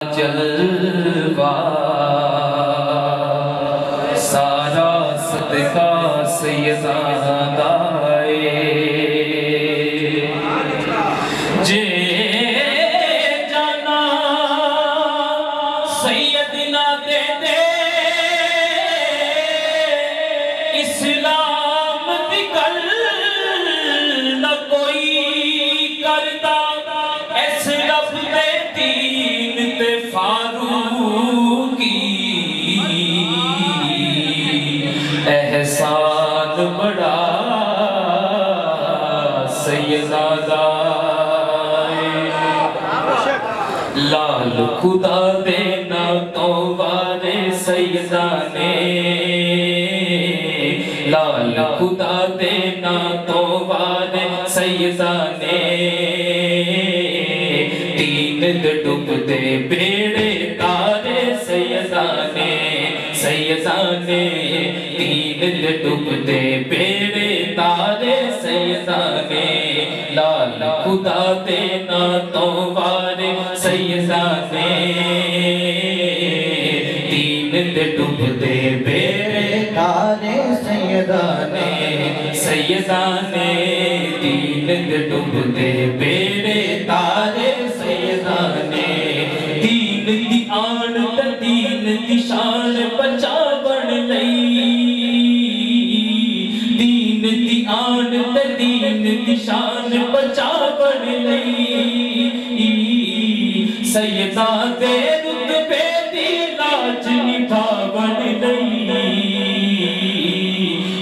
جلوہ سارا صدقہ سیدہ جے جانا سیدنا دے دے اسلام دی گل نہ کوئی کردا اس رب دے دین تے فاروقی احسان بڑا سیدہ دا لال خدا دینا تو وارے سیدہ نے لال خدا دینا تو وارے سیدہ نے تین ڈب دے بیڑے تارے سیدہ نے تین ڈب دے بیڑے تارے سیدہ نے لال خدا دینا تو وارے سیدہ نے تین ڈب دے بیڑے تارے سیدہ نے تین ڈب دے بیڑے تارے سیدہ نے دین دی آن تے دین دی شان بچا بن لئی دین دی آن تے دین دی شان بچا بن لئی سیدہ دے رتبے دی لاج نبھا بن لئی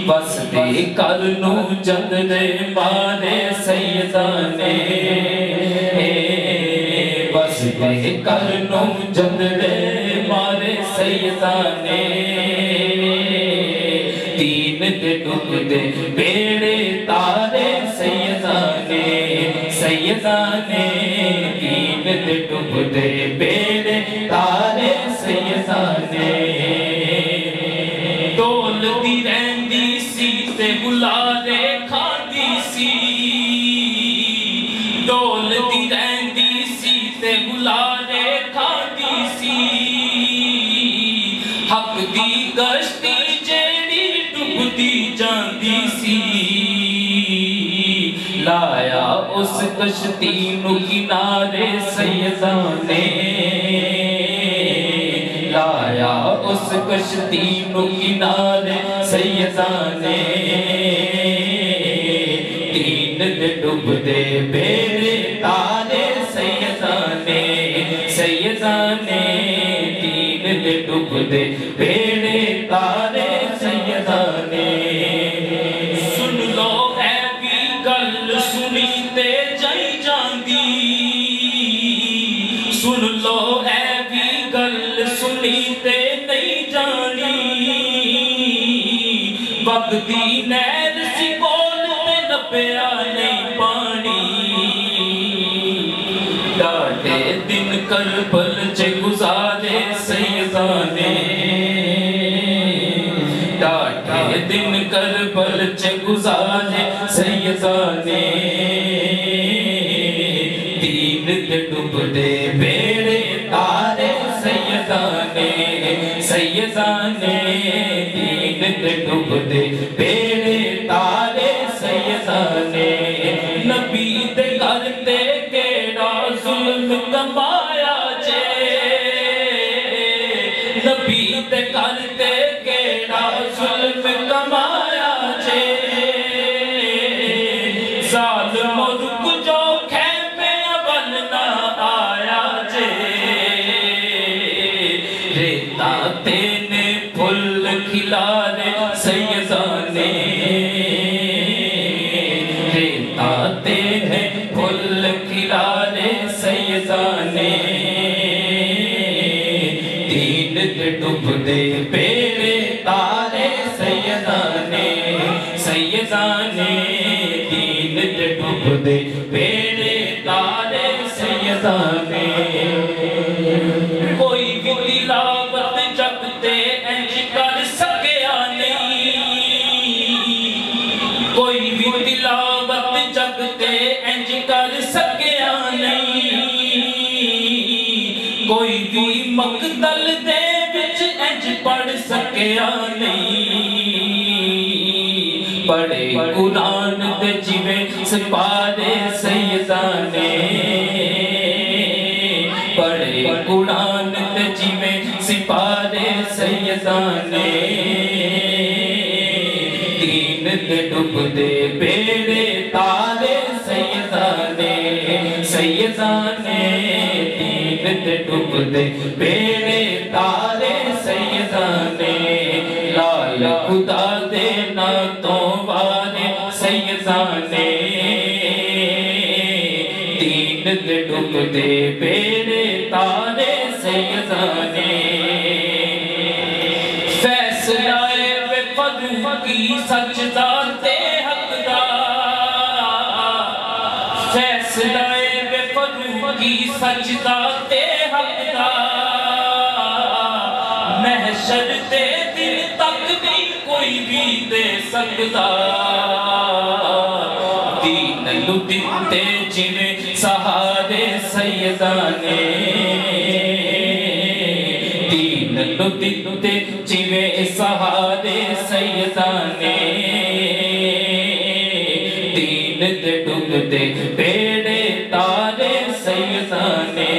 بس دے کرنو جندرے مارے سیدہ نے بس دے کرنو جندرے مارے سیدہ نے تین دے ڈب دے بیڑے تارے سیدہ نے تین دے ڈب دے بیڑے تارے سیدہ نے دولتی رہندی سی تے گلارے کھاندی سی دولتی رہندی سی تے گلارے کھاندی سی حق دی گشتی جیڑی ڈبدی جاندی سی لایا اس کشتی نو کنارے سیدہ نے لایا اس کشتی نو کنارے سیدہ نے تین دے ڈب دے بیڑے تارے سیدہ نے تین دے ڈب دے بیڑے تارے سیدہ نے سن لو اے بھی گل سنی تے جائی جاندی سن لو اے بھی گل سنی تے نہیں جانی وقتی نیر سی بول تے نپیا نہیں پانی ڈاٹے دن کربل چے گزارے سیدہ نے ڈاٹے دن کربل چے گزارے سیدہ نے تین دے ڈب دے بیڑے تارے سیدہ نے تین دے ڈب دے بیڑے تارے سیدہ نے نبی دے گھر تے کیڑا ظلم کمایا جے نبی دے گھر تے کیڑا ظلم کمایا جے ظالم رک جو خیمے اول نہ آیا جے ریتا تینے پھل کھلارے سیدہ نے ریتا تینے پھل کھلارے سیدہ نے تین دے ڈب دے بیڑے تارے سیدہ نے تین دے ڈب دے بیڑے تارے سیدہ نے کوئی بھی تلاوت جگ تے انج کر سکیا نہیں کوئی بھی تلاوت جگ تے انج کر سکیا نہیں کوئی بھی مقتل دے وچ انج پڑھ سکیا نہیں پڑھے قرآن تے جویں سپارے سیداں نے پڑھے قرآن تے جویں سپارے سیداں نے دین تے ڈب دے بیڑے تارے سیداں نے دین تے ڈب دے بیڑے تارے سیداں نے لال خدا دے ناتوں والے سیداں نے دین تے ڈب دے بیڑے تارے سیداں نے فیصلہ بے فضل کی سچ ذات حق دا فیصلہ بے فضل کی سچ ذات حق دا محشر دے دن تک نہیں کوئی بھی دے سکتا دین نو دتے جویں سہارے سیداں نے دین نو دتے جویں سہارے سیداں نے دین تے ڈب دے بیڑے تارے سیداں نے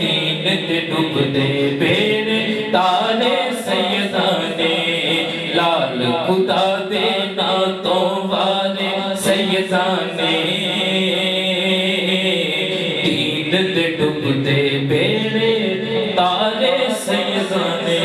دین تے ڈب دے بیڑے تارے سیداں نے لال خدا دے ناتوں والے سیداں نے دین تے ڈب دے بیڑے تارے سیداں نے